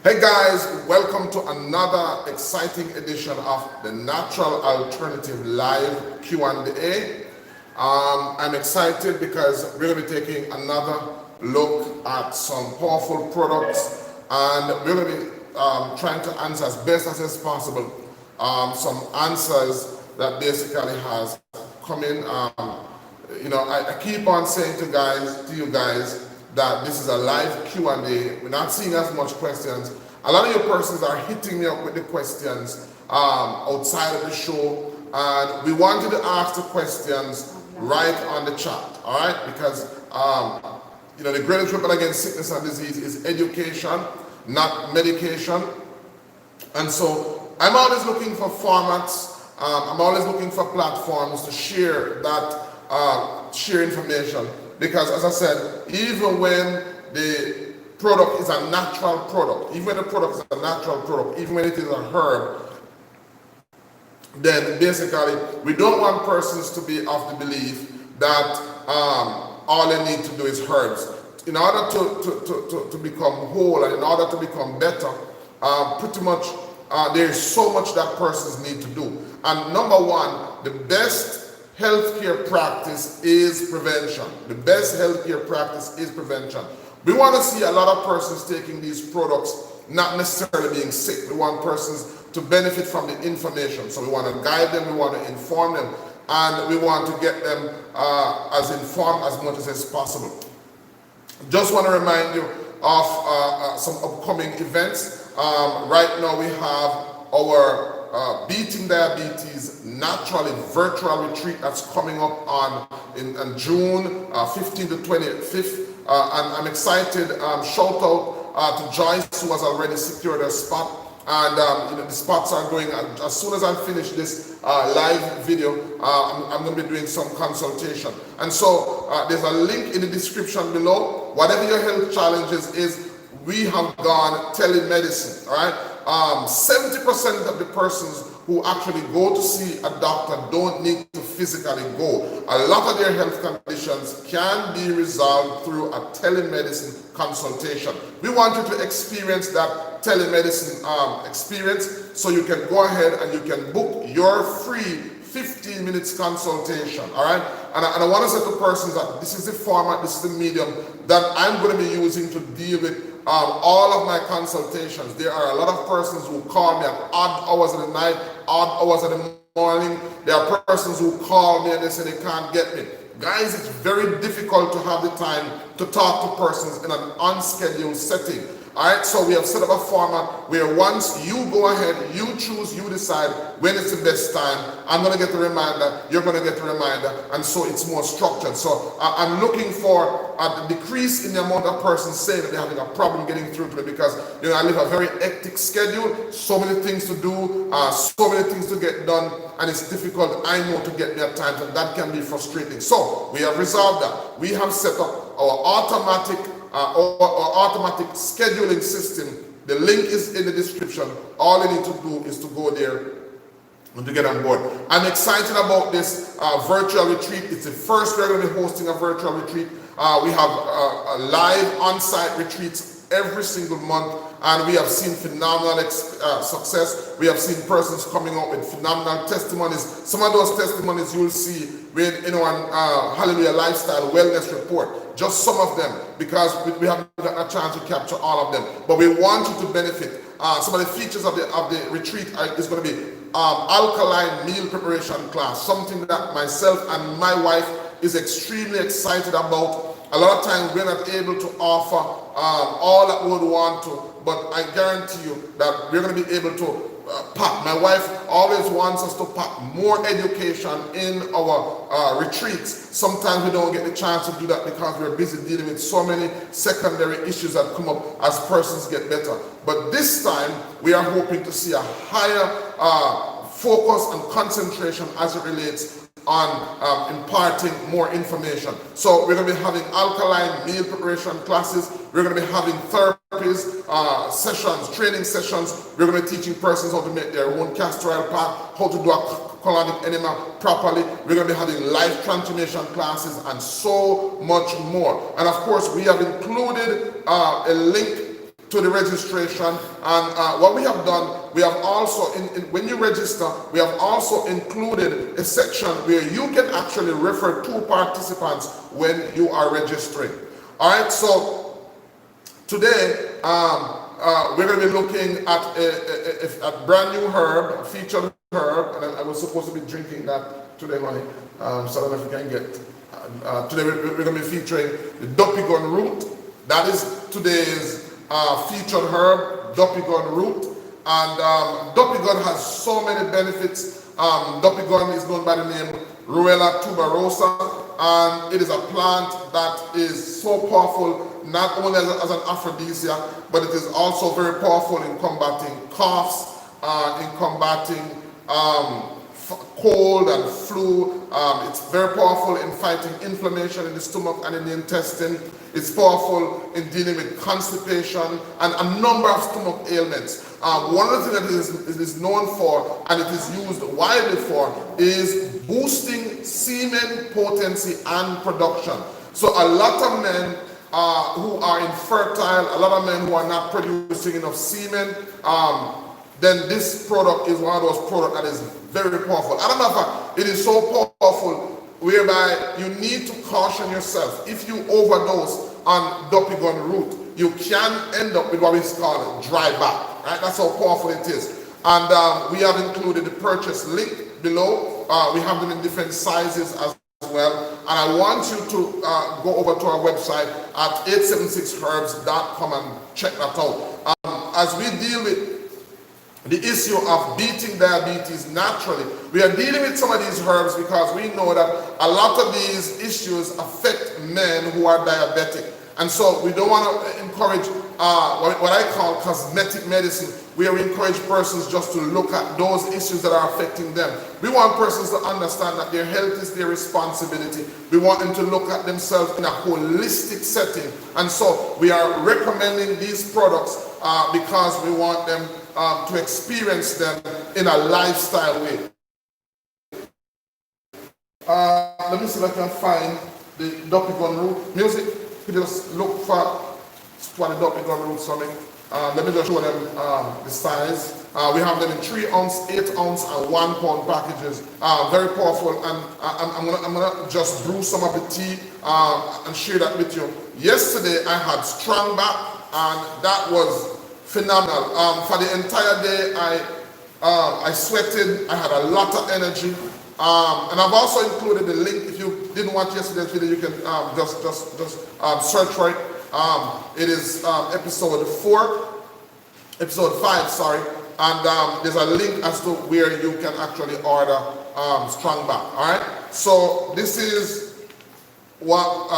Hey guys, welcome to another exciting edition of the Natural Alternative Live Q&A. I'm excited because we're going to be taking another look at some powerful products, and we're going to be trying to answer as best as possible some answers that basically has come in. I keep on saying to you guys that this is a live Q&A. We're not seeing as much questions. A lot of you persons are hitting me up with the questions outside of the show, and we want you to ask the questions right on the chat, all right? Because the greatest weapon against sickness and disease is education, not medication. And so I'm always looking for formats. I'm always looking for platforms to share that, share information. Because as I said, even when the product is a natural product, even when the product is a natural product, even when it is a herb, then basically we don't want persons to be of the belief that all they need to do is herbs. In order to become whole and in order to become better, pretty much there is so much that persons need to do. And number one, the best healthcare practice is prevention. The best healthcare practice is prevention. We want to see a lot of persons taking these products not necessarily being sick. We want persons to benefit from the information. So we want to guide them, we want to inform them, and we want to get them as informed as much as is possible. Just want to remind you of some upcoming events. Right now we have our Beating Diabetes Naturally virtual retreat that's coming up in June 15th to 25th. And I'm excited. Shout out to Joyce, who has already secured a spot. And the spots are going. As soon as I finish this live video, I'm going to be doing some consultation. And so there's a link in the description below. Whatever your health challenges is, we have gone telemedicine. All right. 70% of the persons who actually go to see a doctor don't need to physically go. A lot of their health conditions can be resolved through a telemedicine consultation. We want you to experience that telemedicine experience, so you can go ahead and you can book your free 15 minutes consultation, all right? And I want to say to persons that this is the format, this is the medium that I'm going to be using to deal with all of my consultations. There are a lot of persons who call me at odd hours of the night, odd hours of the morning. There are persons who call me and they say they can't get me. Guys, it's very difficult to have the time to talk to persons in an unscheduled setting. All right, so we have set up a format where once you go ahead, you choose, you decide when it's the best time. I'm going to get the reminder, you're going to get the reminder, and so it's more structured. So I'm looking for a decrease in the amount of persons saying that they're having a problem getting through to me, because I live a very hectic schedule, so many things to do, so many things to get done, and it's difficult, I know, to get there at times, and that can be frustrating. So we have resolved that. We have set up our automatic scheduling system. The link is in the description. All you need to do is to go there and to get on board. I'm excited about this virtual retreat. It's the first we're going to be hosting a virtual retreat. We have live on-site retreats every single month, and we have seen phenomenal success. We have seen persons coming out with phenomenal testimonies. Some of those testimonies you'll see in our Hallelujah Lifestyle Wellness Report. Just some of them, because we haven't gotten a chance to capture all of them. But we want you to benefit. Some of the features of the retreat is going to be alkaline meal preparation class, something that myself and my wife is extremely excited about. A lot of times we're not able to offer all that we would want to, but I guarantee you that we're going to be able to pack. My wife always wants us to pack more education in our retreats. Sometimes we don't get the chance to do that because we're busy dealing with so many secondary issues that come up as persons get better. But this time we are hoping to see a higher focus and concentration as it relates on imparting more information. So we're going to be having alkaline meal preparation classes. We're going to be having therapies, sessions, training sessions. We're going to be teaching persons how to make their own castor oil pack, how to do a colonic enema properly. We're going to be having life transformation classes and so much more. And of course, we have included a link to the registration. And what we have done, we have also, when you register, we have also included a section where you can actually refer to participants when you are registering. All right, so today we're going to be looking at a brand new herb, a featured herb, and I was supposed to be drinking that today, honey. So I don't know if you can get. Today we're going to be featuring the Duppy Gun root. That is today's featured herb, Duppy Gun root. And Duppy Gun has so many benefits. Duppy Gun is known by the name Ruellia Tuberosa, and it is a plant that is so powerful, not only as an aphrodisiac, but it is also very powerful in combating coughs, in combating cold and flu. It's very powerful in fighting inflammation in the stomach and in the intestine. It's powerful in dealing with constipation and a number of stomach ailments. One of the things that it is known for, and it is used widely for, is boosting semen potency and production. So a lot of men who are infertile, a lot of men who are not producing enough semen, then this product is one of those products that is very powerful. As a matter of fact, it is so powerful whereby you need to caution yourself. If you overdose on Duppy Gun root, you can end up with what we call dry back. Right? That's how powerful it is. And we have included the purchase link below. We have them in different sizes as well. And I want you to go over to our website at 876herbs.com and check that out. As we deal with the issue of beating diabetes naturally, we are dealing with some of these herbs because we know that a lot of these issues affect men who are diabetic. And so we don't want to encourage what I call cosmetic medicine, where we encourage persons just to look at those issues that are affecting them. We want persons to understand that their health is their responsibility. We want them to look at themselves in a holistic setting. And so we are recommending these products because we want them to experience them in a lifestyle way. Let me see if I can find the Duppy Gun root music. You just look for what the Duppy Gun root for me. Let me just show them the size. We have them in 3 ounce, 8 ounce, and 1 pound packages. Very powerful, and I'm gonna just brew some of the tea and share that with you. Yesterday I had strong back, and that was phenomenal. For the entire day I sweated. I had a lot of energy. And I've also included the link. If you didn't watch yesterday's video, you can just search for it. It is episode 5, sorry. And there's a link as to where you can actually order strong back. All right. So this is what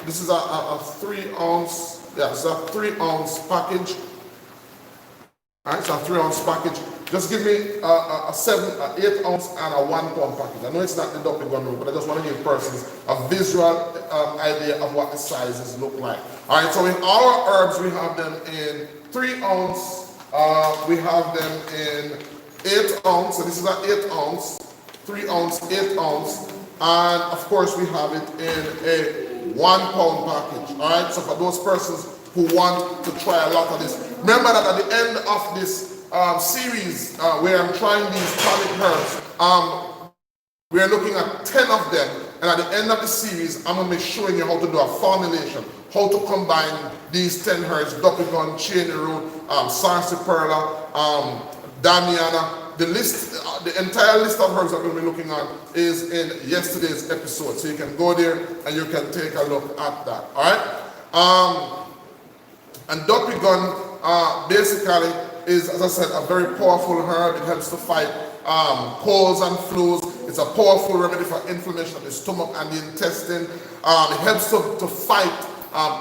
this is a 3 ounce. Yeah, it's a 3 ounce package. All right, so a 3 ounce package. Just give me a 8 ounce and a 1 pound package. I know it's not the Duppy Gun root, but I just want to give persons a visual idea of what the sizes look like. All right, so in our herbs, we have them in 3 ounce. We have them in 8 ounce. So this is an 8 ounce, 3 ounce, 8 ounce. And of course, we have it in a 1 pound package. All right, so for those persons who want to try a lot of this, remember that at the end of this series where I'm trying these tonic herbs, we are looking at 10 of them, and at the end of the series I'm going to be showing you how to do a formulation, how to combine these 10 herbs: Duppy Gun, chain root, sarsaparilla, damiana. The list, the entire list of herbs that we're going to be looking at is in yesterday's episode, so you can go there and you can take a look at that. All right. And Duppy Gun basically is, as I said, a very powerful herb. It helps to fight colds and flus. It's a powerful remedy for inflammation of the stomach and the intestine. It helps to fight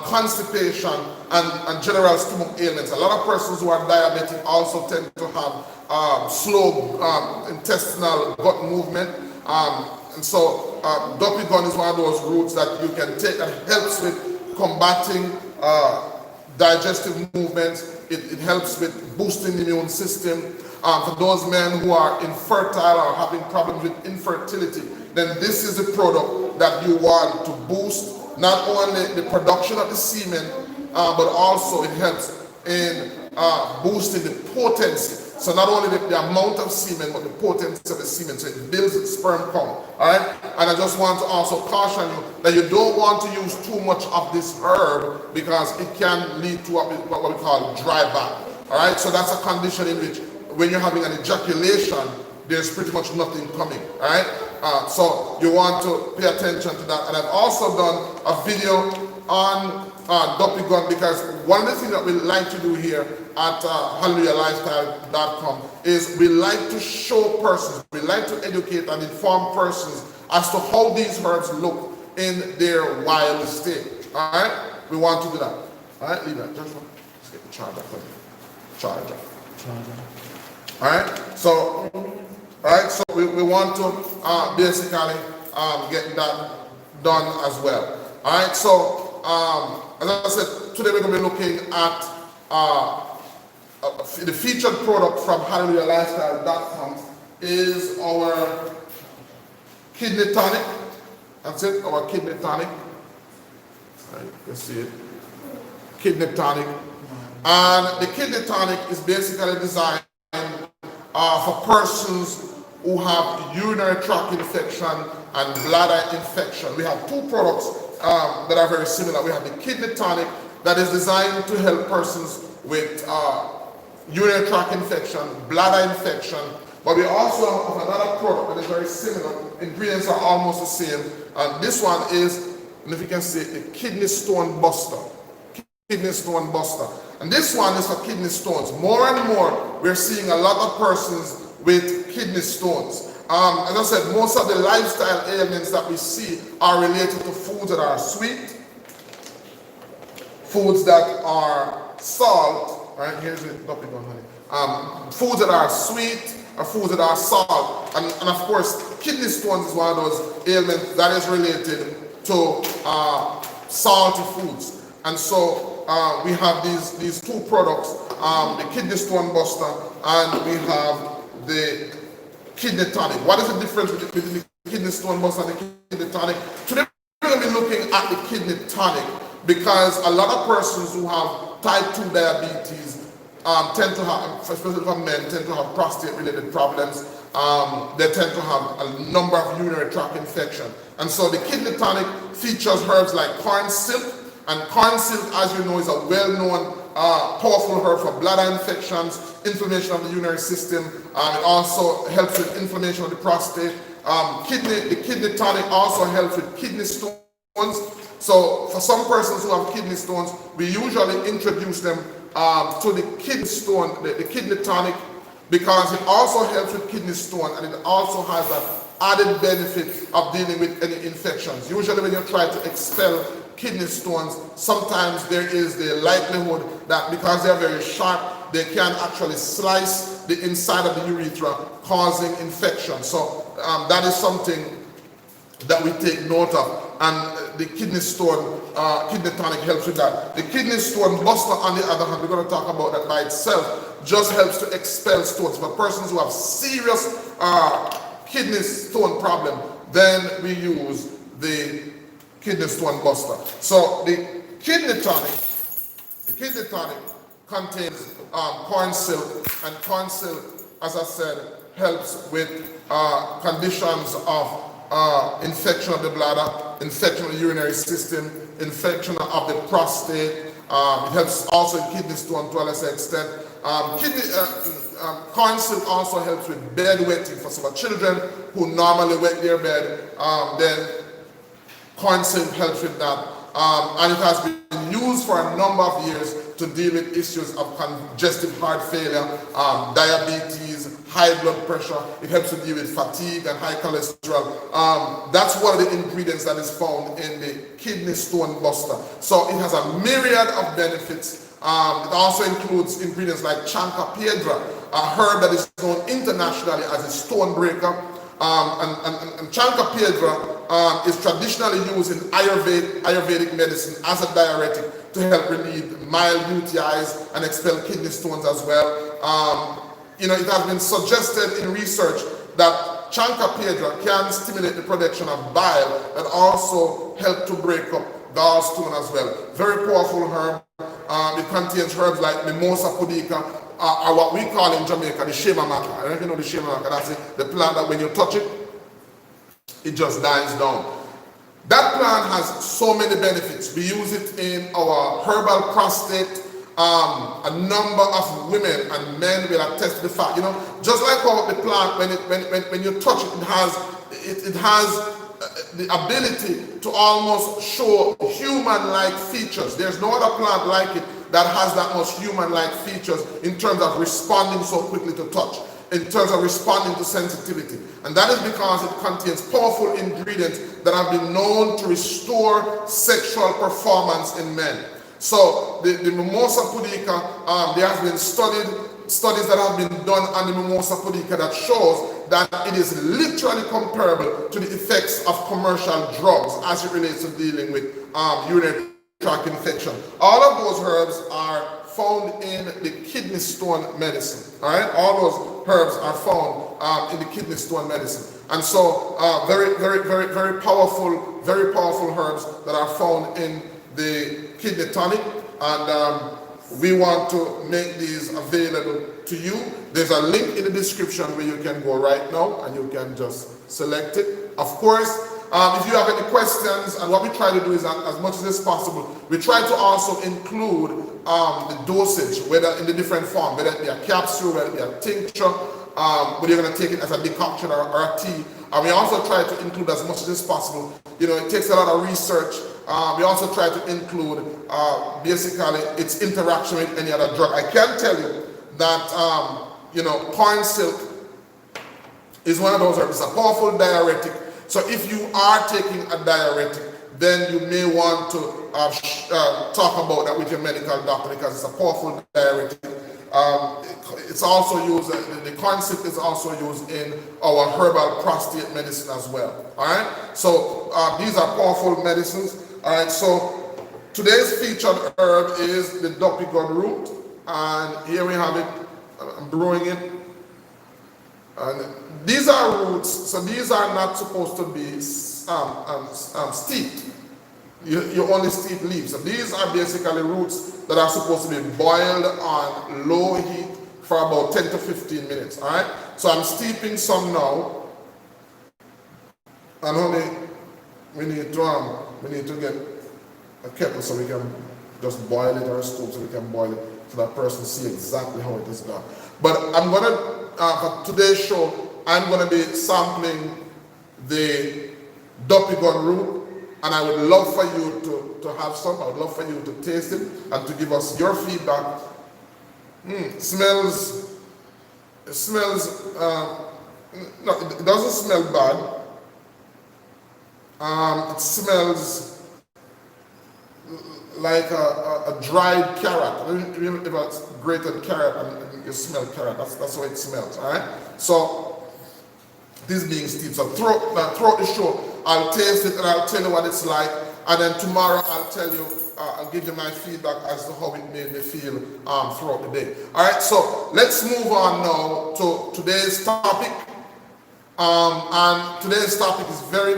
constipation and general stomach ailments. A lot of persons who are diabetic also tend to have slow intestinal gut movement. And so Duppy Gun is one of those roots that you can take that helps with combating digestive movements. It helps with boosting the immune system. For those men who are infertile or having problems with infertility, then this is a product that you want to boost not only the production of the semen, but also it helps in boosting the potency. So not only the amount of semen, but the potency of the semen. So it builds the sperm count. All right. And I just want to also caution you that you don't want to use too much of this herb because it can lead to what we call dry back. All right. So that's a condition in which when you're having an ejaculation, there's pretty much nothing coming. All right. So you want to pay attention to that. And I've also done a video on Duppy Gun, because one of the things that we like to do here at HallelujahLifestyle.com is we like to show persons, we like to educate and inform persons as to how these herbs look in their wild state. All right, we want to do that. All right, leave that. Just let's get the charger for you. Charger. All right. So, we want to basically get that done as well. All right. So. As I said, today we're going to be looking at the featured product from HallelujahLifestyle.com is our kidney tonic. That's it, our kidney tonic. All right, you see it. Kidney tonic. And the kidney tonic is basically designed for persons who have urinary tract infection and bladder infection. We have two products that are very similar. We have the kidney tonic that is designed to help persons with urinary tract infection, bladder infection, but we also have another product that is very similar. Ingredients are almost the same, and this one is, and if you can see, the kidney stone buster. Kidney stone buster. And this one is for kidney stones. More and more, we're seeing a lot of persons with kidney stones. As I said, most of the lifestyle ailments that we see are related to foods that are sweet, foods that are salt. Right, here's the Duppy Gun, honey. Foods that are sweet or foods that are salt. And of course, kidney stones is one of those ailments that is related to salty foods. And so we have these two products, the kidney stone buster and we have the kidney tonic. What is the difference between the kidney stone buster and the kidney tonic? Today we're going to be looking at the kidney tonic because a lot of persons who have type 2 diabetes tend to have, especially for men, tend to have prostate-related problems. They tend to have a number of urinary tract infection. And so the kidney tonic features herbs like corn silk. And corn silk, as you know, is a well-known powerful herb for bladder infections, inflammation of the urinary system. It also helps with inflammation of the prostate. The kidney tonic also helps with kidney stones. So for some persons who have kidney stones, we usually introduce them to the kidney stone, the kidney tonic, because it also helps with kidney stone and it also has an added benefit of dealing with any infections. Usually when you try to expel kidney stones, sometimes there is the likelihood that because they are very sharp, they can actually slice the inside of the urethra, causing infection. So that is something that we take note of. And the kidney stone, kidney tonic helps with that. The kidney stone buster, on the other hand, we're going to talk about that by itself, just helps to expel stones. For persons who have serious kidney stone problem, then we use the kidney stone buster. So the kidney tonic contains corn silk, and corn silk, as I said, helps with conditions of infection of the bladder, infection of the urinary system, infection of the prostate. It helps also in kidney stone to a lesser extent. Corn silk also helps with bedwetting for some children who normally wet their bed. Then corn silk helps with that. And it has been used for a number of years to deal with issues of congestive heart failure, diabetes, high blood pressure. It helps to deal with fatigue and high cholesterol. That's one of the ingredients that is found in the kidney stone buster. So it has a myriad of benefits. It also includes ingredients like chanca piedra, a herb that is known internationally as a stone breaker. And chanca piedra is traditionally used in Ayurvedic medicine as a diuretic to help relieve mild UTIs and expel kidney stones as well. It has been suggested in research that chanca piedra can stimulate the production of bile and also help to break up gallstone as well. Very powerful herb. it contains herbs like mimosa pudica, or what we call in Jamaica the shema maka. I don't know if you know the shema maka. That's it, the plant that when you touch it, it just dies down. That plant has so many benefits. We use it in our herbal prostate. A number of women and men will attest to the fact, you know, just like how the plant, when you touch it, it has the ability to almost show human-like features. There's no other plant like it that has that much human-like features in terms of responding so quickly to touch, in terms of responding to sensitivity. And that is because it contains powerful ingredients that have been known to restore sexual performance in men. So the mimosa pudica, there has been studies that have been done on the mimosa pudica that shows that it is literally comparable to the effects of commercial drugs as it relates to dealing with urinary tract infection. All of those herbs are found in the kidney stone medicine. All right, all those herbs are found in the kidney stone medicine, and so very powerful herbs that are found in the kidney tonic, and we want to make these available to you. There's a link in the description where you can go right now and you can just select it. Of course, if you have any questions, and what we try to do is, as much as possible, we try to also include the dosage, whether in the different form, whether it be a capsule, whether it be a tincture, whether you're going to take it as a decoction or a tea. And we also try to include as much as possible. You know, it takes a lot of research. We also try to include basically its interaction with any other drug. I can tell you that you know, corn silk is one of those herbs. It's a powerful diuretic. So if you are taking a diuretic, then you may want to talk about that with your medical doctor, because it's a powerful diuretic. It's also used, the corn silk is also used in our herbal prostate medicine as well. All right, so these are powerful medicines. All right, so today's featured herb is the Duppy Gun root, and here we have it. I'm brewing it, and these are roots, so these are not supposed to be steeped. You only steep leaves. So these are basically roots that are supposed to be boiled on low heat for about 10 to 15 minutes. All right, so I'm steeping some now, and only we need to get a kettle so we can just boil it, or a stove so we can boil it, so that person see exactly how it is done. But I'm gonna for today's show, I'm gonna be sampling the Duppy Gun root, and I would love for you to have some. I would love for you to taste it and to give us your feedback. It smells. No, it doesn't smell bad. It smells like a dried carrot. You know, if it's grated carrot and you smell carrot, that's how it smells. All right. So this being steeped. So throughout the show, I'll taste it and I'll tell you what it's like, and then tomorrow I'll tell you, I'll give you my feedback as to how it made me feel throughout the day. All right. So let's move on now to today's topic. And today's topic is very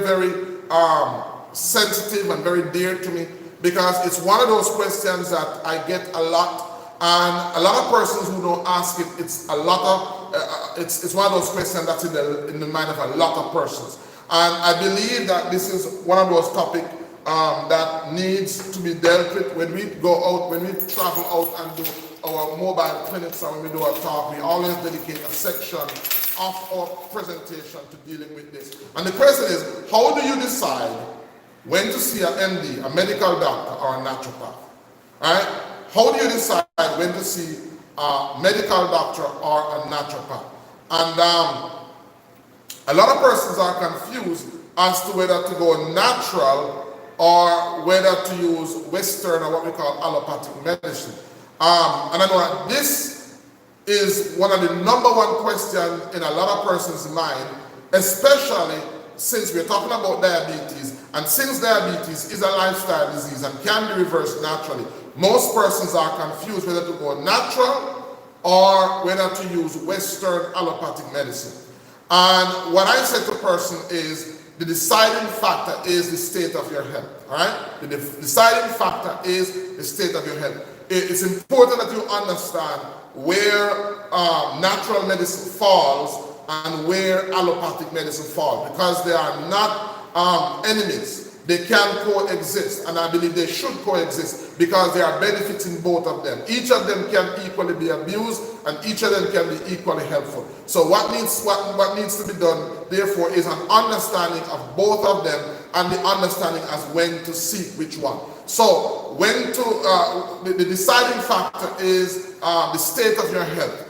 sensitive and very dear to me, because it's one of those questions that I get a lot, and a lot of persons who don't ask it, it's one of those questions that's in the mind of a lot of persons. And I believe that this is one of those topics that needs to be dealt with when we go out, when we travel out and do our mobile clinics, and when we do our talk, we always dedicate a section of our presentation to dealing with this. And the question is, how do you decide when to see an MD, a medical doctor, or a naturopath? All right? How do you decide when to see a medical doctor or a naturopath? And a lot of persons are confused as to whether to go natural or whether to use Western, or what we call allopathic medicine. And I know that this is one of the number one questions in a lot of persons' mind, especially since we're talking about diabetes, and since diabetes is a lifestyle disease and can be reversed naturally. Most persons are confused whether to go natural or whether to use Western allopathic medicine. And what I say to a person is, the deciding factor is the state of your health. All right? The deciding factor is the state of your health. it's important that you understand where natural medicine falls and where allopathic medicine falls, because they are not enemies. They can coexist, and I believe they should coexist because there are benefits in both of them. Each of them can equally be abused, and each of them can be equally helpful. So what needs to be done, therefore, is an understanding of both of them and the understanding as when to seek which one. So when to the deciding factor is the state of your health.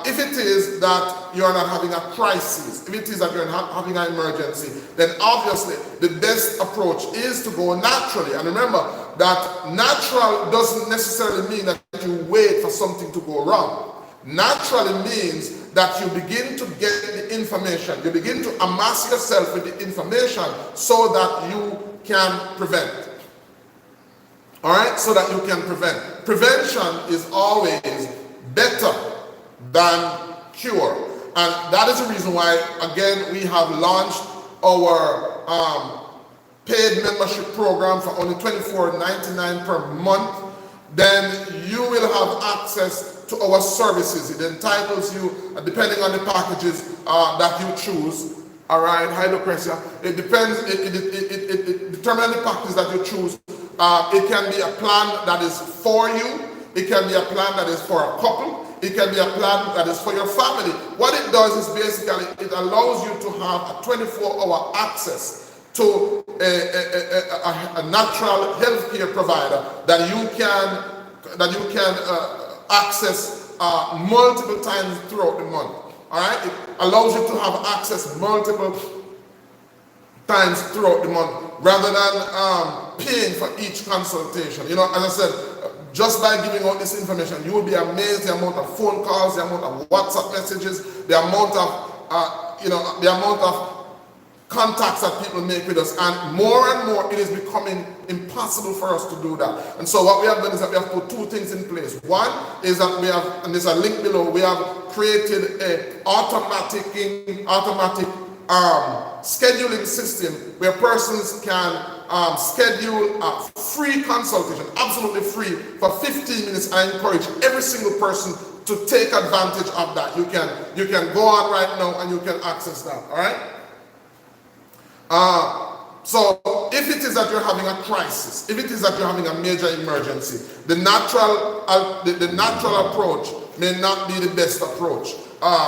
If it is that you're not having a crisis, if it is that you're not having an emergency, then obviously the best approach is to go naturally. And remember that natural doesn't necessarily mean that you wait for something to go wrong. Naturally means that you begin to get the information, you begin to amass yourself with the information so that you can prevent. All right, so that you can prevent. Prevention is always better than cure, and that is the reason why, again, we have launched our paid membership program for only $24.99 per month. Then you will have access to our services. It entitles you, depending on the packages that you choose. All right, hi Lucrecia. It depends. It determines the packages that you choose. It can be a plan that is for you. It can be a plan that is for a couple. It can be a plan that is for your family. What it does is basically it allows you to have a 24-hour access to a natural healthcare provider that you can access multiple times throughout the month. All right, it allows you to have access multiple times throughout the month rather than paying for each consultation. You know, as I said, just by giving out this information, you will be amazed the amount of phone calls, the amount of WhatsApp messages, the amount of contacts that people make with us, and more it is becoming impossible for us to do that. And so what we have done is that we have put two things in place. One is that we have, and there's a link below, we have created a automatic scheduling system where persons can schedule a free consultation, absolutely free, for 15 minutes. I encourage every single person to take advantage of that. You can go on right now and you can access that. All right. So if it is that you're having a crisis, if it is that you're having a major emergency, the natural approach may not be the best approach.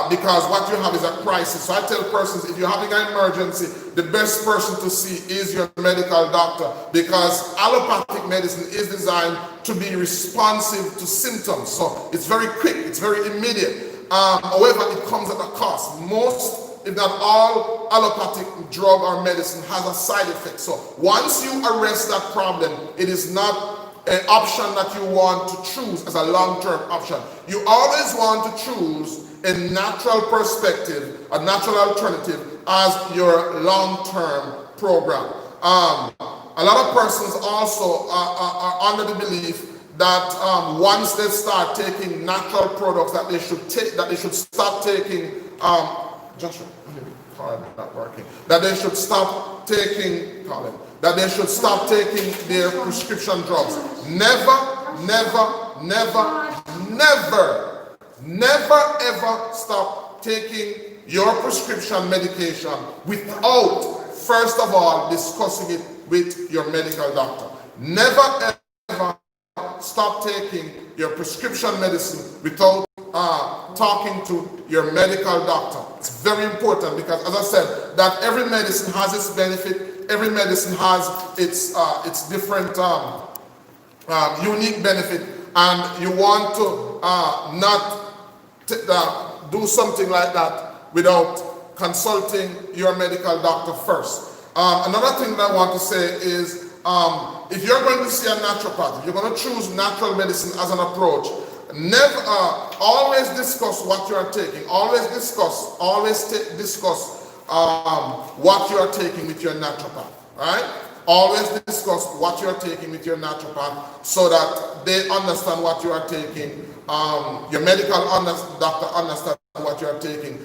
Because what you have is a crisis. So I tell persons, if you're having an emergency, the best person to see is your medical doctor, because allopathic medicine is designed to be responsive to symptoms. So it's very quick, it's very immediate. However, it comes at a cost. Most, if not all, allopathic drug or medicine has a side effect. So once you arrest that problem, it is not an option that you want to choose as a long-term option. You always want to choose a natural perspective, a natural alternative as your long-term program. A lot of persons also are under the belief that once they start taking natural products, that they should stop taking Joshua, not working. That they should stop taking Colin. That they should stop taking their prescription drugs. Never ever stop taking your prescription medication without first of all discussing it with your medical doctor. Never ever stop taking your prescription medicine without talking to your medical doctor. It's very important because, as I said, that every medicine has its benefit. Every medicine has its different unique benefit, and you want to not do something like that without consulting your medical doctor first. Another thing that I want to say is, if you're going to see a naturopath, if you're going to choose natural medicine as an approach, never always discuss what you are taking. Always discuss what you are taking with your naturopath. Right? Always discuss what you are taking with your naturopath so that they understand what you are taking. Your medical doctor understands what you are taking.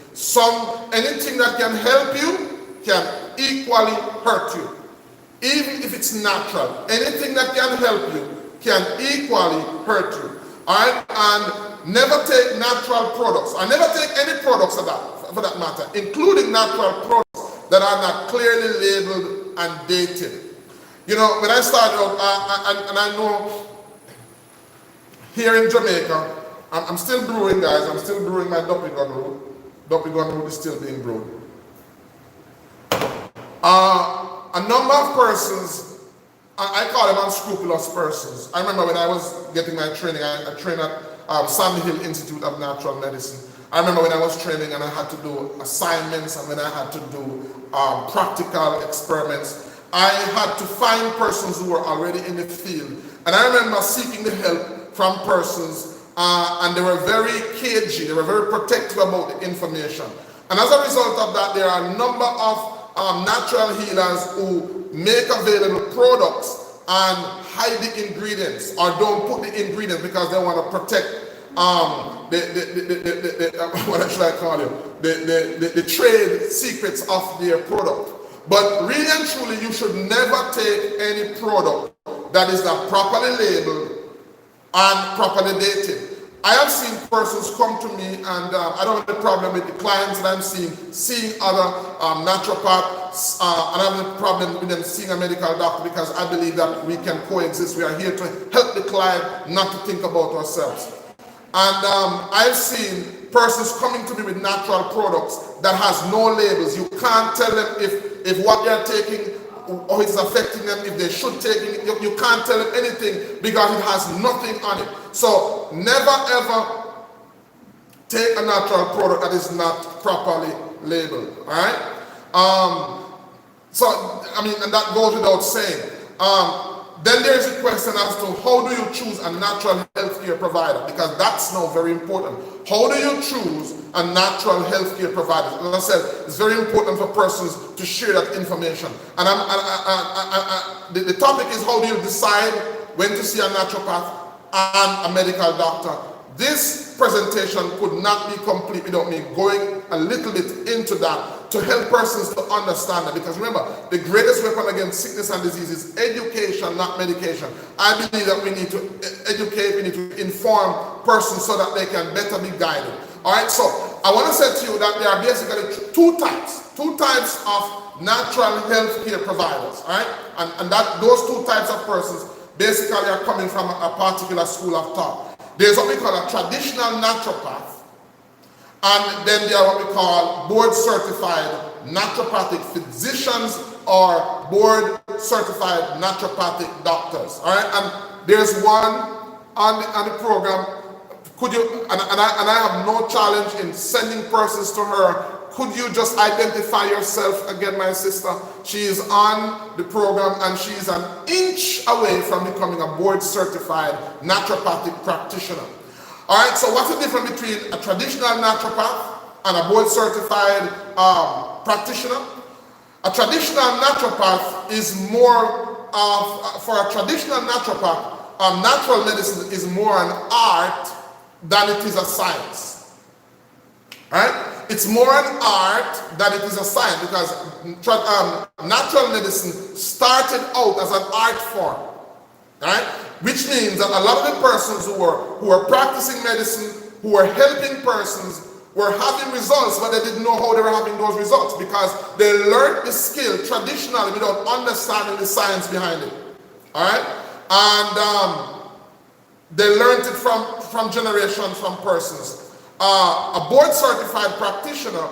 Anything that can help you can equally hurt you. Even if it's natural, anything that can help you can equally hurt you. All right, and never take natural products, or never take any products for that matter, including natural products that are not clearly labeled and dated. You know, when I started out, and I know here in Jamaica, I'm still brewing, guys. I'm still brewing my Duppy Gun root. Duppy Gun root is still being brewed. A number of persons, I call them unscrupulous persons. I remember when I was getting my training, I trained at Sandy Hill Institute of Natural Medicine. I remember when I was training and I had to do assignments and when I had to do practical experiments. I had to find persons who were already in the field. And I remember seeking the help from persons and they were very cagey, they were very protective about the information. And as a result of that, there are a number of natural healers who make available products and hide the ingredients or don't put the ingredients because they want to protect what should I call you? The trade secrets of their product. But really and truly, you should never take any product that is not properly labeled and properly dated. I have seen persons come to me, and I don't have a problem with the clients that I'm seeing other naturopaths, and I have a problem with them seeing a medical doctor because I believe that we can coexist. We are here to help the client, not to think about ourselves. And I've seen persons coming to me with natural products that has no labels. You can't tell them if what they're taking or it's affecting them, if they should take it. You can't tell them anything because it has nothing on it. So never ever take a natural product that is not properly labeled. All right. So I mean, and that goes without saying. Then there is a question as to how do you choose a natural healthcare provider, because that's now very important. How do you choose a natural healthcare provider? As I said, it's very important for persons to share that information. And the topic is how do you decide when to see a naturopath and a medical doctor. This presentation could not be complete without me going a little bit into that to help persons to understand that. Because remember, the greatest weapon against sickness and disease is education, not medication. I believe that we need to educate, we need to inform persons so that they can better be guided. All right, so I want to say to you that there are basically two types of natural health care providers. All right, and that those two types of persons basically are coming from a particular school of thought. There's what we call a traditional naturopath, and then there are what we call board certified naturopathic physicians or board certified naturopathic doctors. All right, and there's one on the program. Could you, and I have no challenge in sending persons to her. Could you just identify yourself again, my sister? She is on the program and she is an inch away from becoming a board certified naturopathic practitioner. All right, so what's the difference between a traditional naturopath and a board certified practitioner? A traditional naturopath is more of, for a traditional naturopath, natural medicine is more an art than it is a science. All right? It's more an art than it is a science, because natural medicine started out as an art form, right? Which means that a lot of the persons who were practicing medicine, who were helping persons, were having results, but they didn't know how they were having those results because they learned the skill traditionally without understanding the science behind it. All right, and they learned it from generations, from persons. A board certified practitioner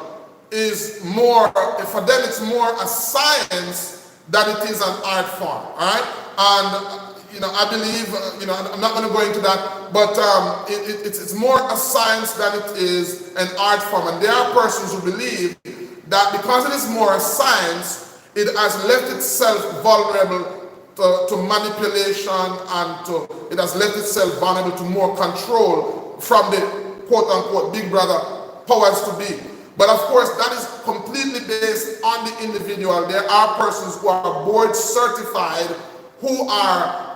is more, for them it's more a science than it is an art form, all right? And, I believe, I'm not going to go into that, but it's more a science than it is an art form. And there are persons who believe that because it is more a science, it has left itself vulnerable to manipulation and it has left itself vulnerable to more control from the quote-unquote big brother powers to be. But of course, that is completely based on the individual. There are persons who are board certified who are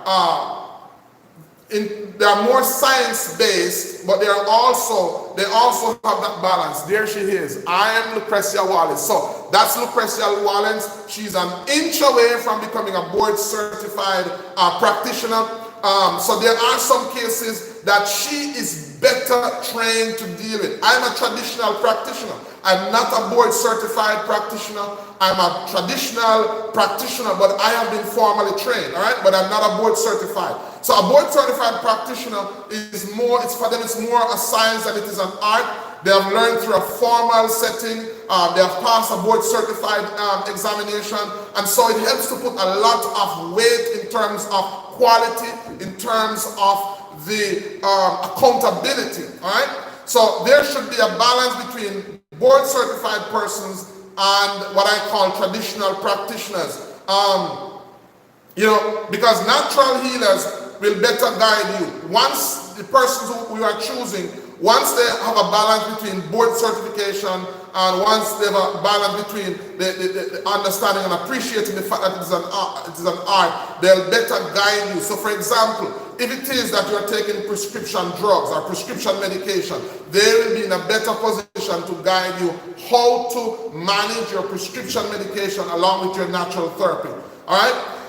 they are more science-based, but they also have that balance. There she is. I am Lucrecia Wallace. So that's Lucrecia Wallace. She's an inch away from becoming a board certified practitioner. So there are some cases that she is better trained to deal with. I'm a traditional practitioner. I'm not a board certified practitioner. I'm a traditional practitioner, but I have been formally trained, all right? But I'm not a board certified. So a board certified practitioner is more, it's for them, it's more a science than it is an art. They have learned through a formal setting. They have passed a board certified examination. And so it helps to put a lot of weight in terms of quality, in terms of the accountability, all right? So there should be a balance between board certified persons and what I call traditional practitioners. You know, because natural healers will better guide you. Once the persons who you are choosing, once they have a balance between board certification and once they have a balance between the understanding and appreciating the fact that it is an art, they'll better guide you. So for example, if it is that you are taking prescription drugs or prescription medication, they will be in a better position to guide you how to manage your prescription medication along with your natural therapy. All right?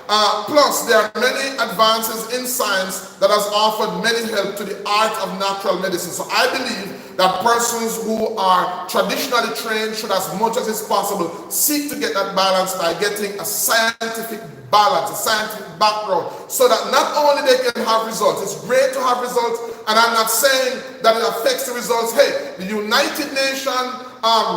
Plus, there are many advances in science that has offered many help to the art of natural medicine. So I believe that persons who are traditionally trained should, as much as is possible, seek to get that balance by getting a scientific balance, a scientific background, so that not only they can have results. It's great to have results, and I'm not saying that it affects the results. Hey, the United Nations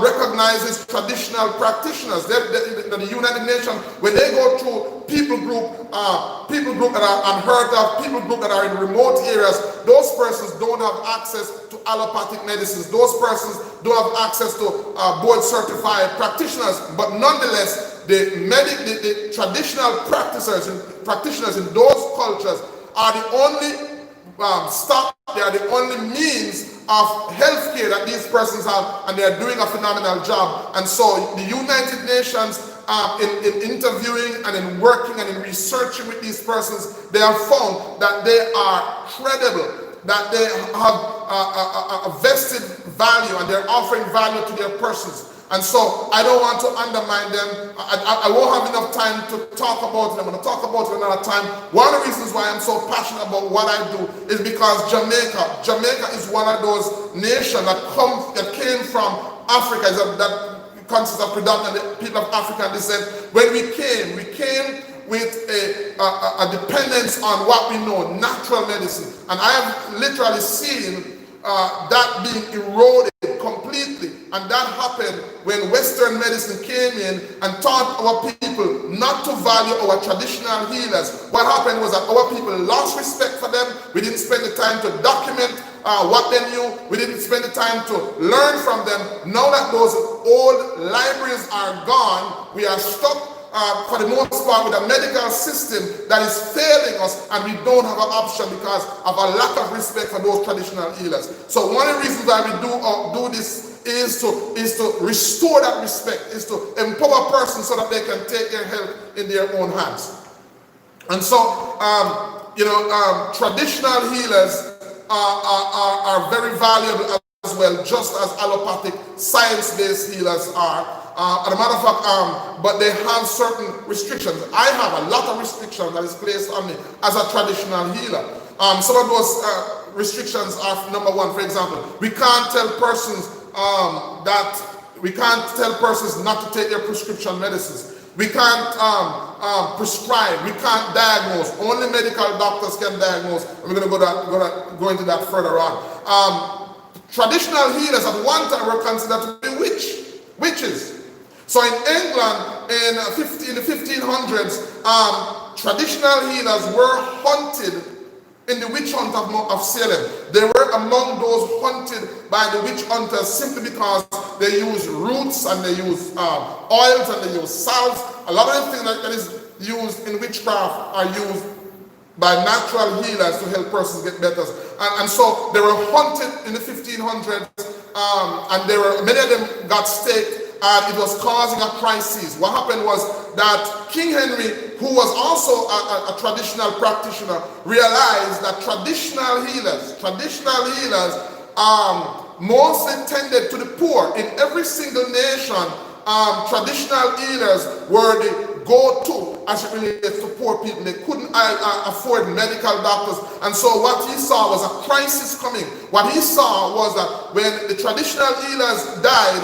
recognizes traditional practitioners. The United Nations, when they go through people group that are unheard of, people group that are in remote areas, those persons don't have access to allopathic medicines. Those persons don't have access to board certified practitioners. But nonetheless, the traditional practitioners in those cultures are the only they are the only means of healthcare that these persons have, and they are doing a phenomenal job. And so the United Nations, in interviewing and in working and in researching with these persons, they have found that they are credible, that they have a vested value, and they're offering value to their persons. And so I don't want to undermine them. I won't have enough time to talk about it. I'm going to talk about it another time. One of the reasons why I'm so passionate about what I do is because Jamaica is one of those nations that came from Africa, that consists of predominantly people of African descent. When we came with a dependence on what we know, natural medicine. And I have literally seen that being eroded completely, and that happened when Western medicine came in and taught our people not to value our traditional healers. What happened was that our people lost respect for them. We didn't spend the time to document what they knew. We didn't spend the time to learn from them. Now that those old libraries are gone, we are stuck for the most part with a medical system that is failing us, and we don't have an option because of a lack of respect for those traditional healers. So one of the reasons why we do this is to restore that respect, is to empower persons so that they can take their health in their own hands. And so traditional healers are very valuable as well, just as allopathic science-based healers are. As a matter of fact, but they have certain restrictions. I have a lot of restrictions that is placed on me as a traditional healer. Some of those restrictions are, number one, for example, we can't tell persons not to take their prescription medicines. We can't prescribe. We can't diagnose. Only medical doctors can diagnose. And we're going to go into that further on. Traditional healers at one time were considered to be witches. So in England in the 1500s, traditional healers were hunted in the witch hunt of Salem. They were among those hunted by the witch hunters simply because they use roots and they use oils and they use salts. A lot of the things that is used in witchcraft are used by natural healers to help persons get better. And so they were hunted in the 1500s, and many of them got staked. And it was causing a crisis. What happened was that King Henry, who was also a traditional practitioner, realized that traditional healers mostly tended to the poor. In every single nation, traditional healers were the go to as it relates to poor people. They couldn't afford medical doctors. And so what he saw was a crisis coming. What he saw was that when the traditional healers died,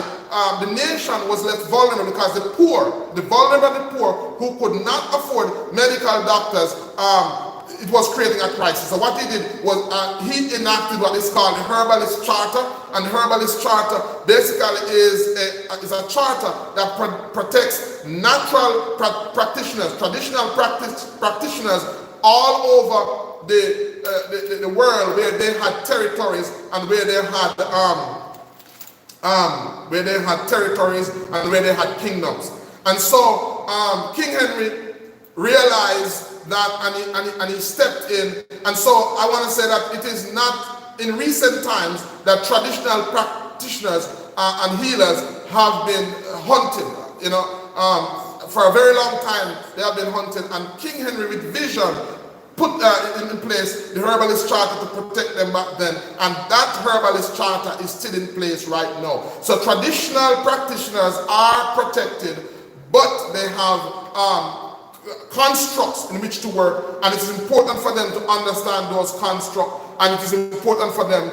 the nation was left vulnerable because the poor, the vulnerable and the poor who could not afford medical doctors, it was creating a crisis. So what he did was he enacted what is called the Herbalist Charter, and the Herbalist Charter basically is a charter that protects natural practitioners, traditional practitioners all over the world where they had territories and where they had kingdoms. And so King Henry realized that, and he stepped in. And so I want to say that it is not in recent times that traditional practitioners and healers have been hunted. You know, for a very long time they have been hunted, and King Henry, with vision, put in place the Herbalist Charter to protect them back then, and that Herbalist Charter is still in place right now. So traditional practitioners are protected, but they have constructs in which to work, and it is important for them to understand those constructs, and it is important for them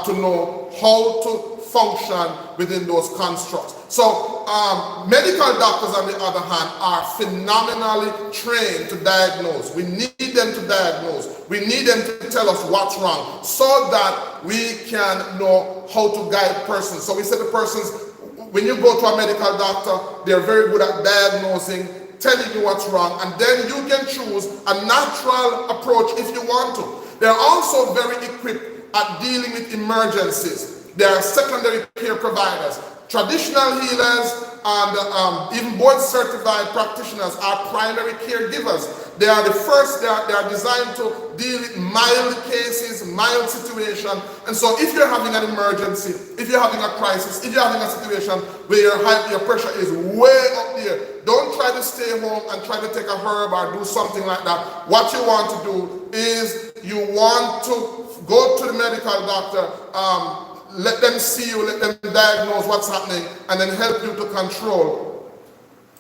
to know how to function within those constructs. So medical doctors, on the other hand, are phenomenally trained to diagnose. We need them to diagnose. We need them to tell us what's wrong so that we can know how to guide persons. So we say to persons, when you go to a medical doctor, they're very good at diagnosing, telling you what's wrong, and then you can choose a natural approach if you want to. They're also very equipped at dealing with emergencies. They are secondary care providers. Traditional healers and even board certified practitioners are primary caregivers. They are the first, they are designed to deal with mild cases, mild situation. And so if you're having an emergency, if you're having a crisis, if you're having a situation where your pressure is way up there, don't try to stay home and try to take a herb or do something like that. What you want to do is you want to go to the medical doctor, let them see you, let them diagnose what's happening, and then help you to control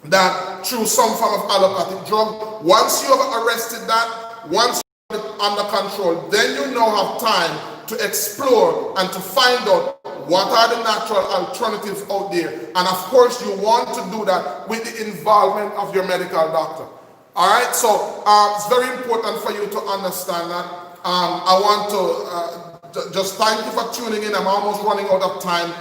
that through some form of allopathic drug. Once you have arrested that, once you have it under control, then you now have time to explore and to find out what are the natural alternatives out there. And of course, you want to do that with the involvement of your medical doctor. All right, so it's very important for you to understand that. I want to just thank you for tuning in. I'm almost running out of time,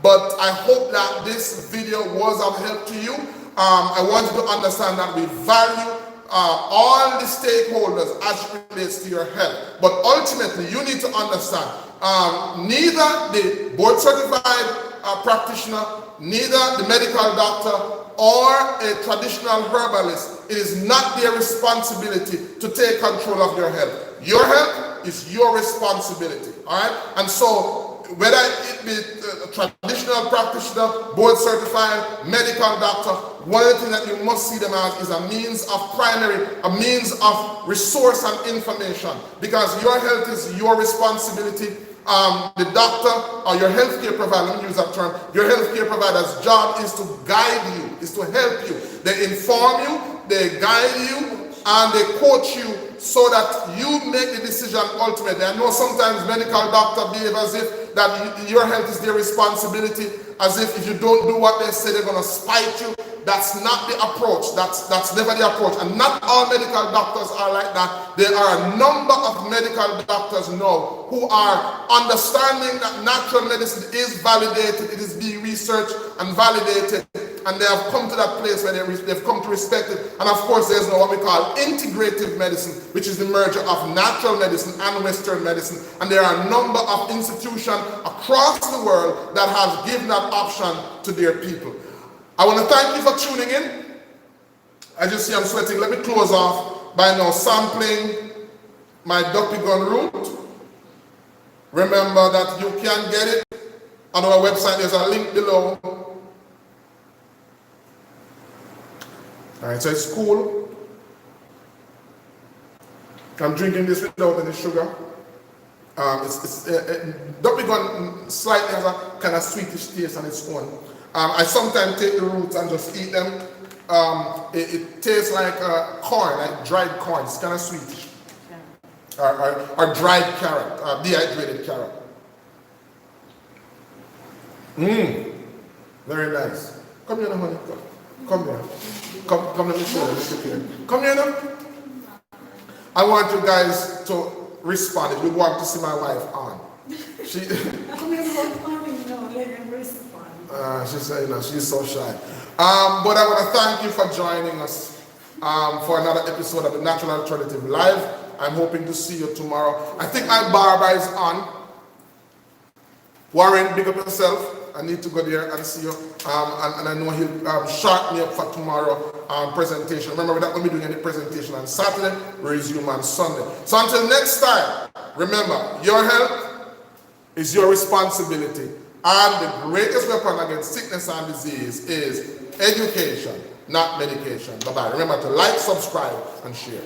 but I hope that this video was of help to you. I want you to understand that we value all the stakeholders as it relates to your health, but ultimately you need to understand neither the board certified practitioner, neither the medical doctor or a traditional herbalist, it is not their responsibility to take control of your health. Your health is your responsibility, all right? And so whether it be a traditional practitioner, board certified, medical doctor, one of the things that you must see them as is a means of a means of resource and information, because your health is your responsibility. The doctor or your healthcare provider, let me use that term, your healthcare provider's job is to guide you, is to help you. They inform you, they guide you, and they coach you so that you make the decision ultimately. I know sometimes medical doctors behave as if that your health is their responsibility, as if you don't do what they say, they're going to spite you. That's not the approach. That's never the approach. And not all medical doctors are like that. There are a number of medical doctors now who are understanding that natural medicine is validated, it is being researched and validated, and they have come to that place where they've come to respect it. And of course, there's now what we call integrative medicine, which is the merger of natural medicine and Western medicine. And there are a number of institutions across the world that have given that option to their people. I want to thank you for tuning in. As you see, I'm sweating. Let me close off by now sampling my Duppy Gun root. Remember that you can get it on our website. There's a link below. All right, so it's cool. I'm drinking this without any sugar. Duppy Gun slightly has a kind of sweetish taste on its own. I sometimes take the roots and just eat them. it tastes like corn, like dried corn. It's kind of sweetish. Or dried carrot, dehydrated carrot. Very nice. Come here now, honey. Come here. Come, let me show you. Come here now. I want you guys to respond. If you want to see my wife on. She she said, she's so shy. But I want to thank you for joining us for another episode of the Natural Alternative Live. I'm hoping to see you tomorrow. I think my barber is on. Warren, big up yourself. I need to go there and see you. And I know he'll sharp me up for tomorrow presentation. Remember, we're not going to be doing any presentation on Saturday. We resume on Sunday. So until next time, remember, your health is your responsibility. And the greatest weapon against sickness and disease is education, not medication. Bye-bye. Remember to like, subscribe, and share.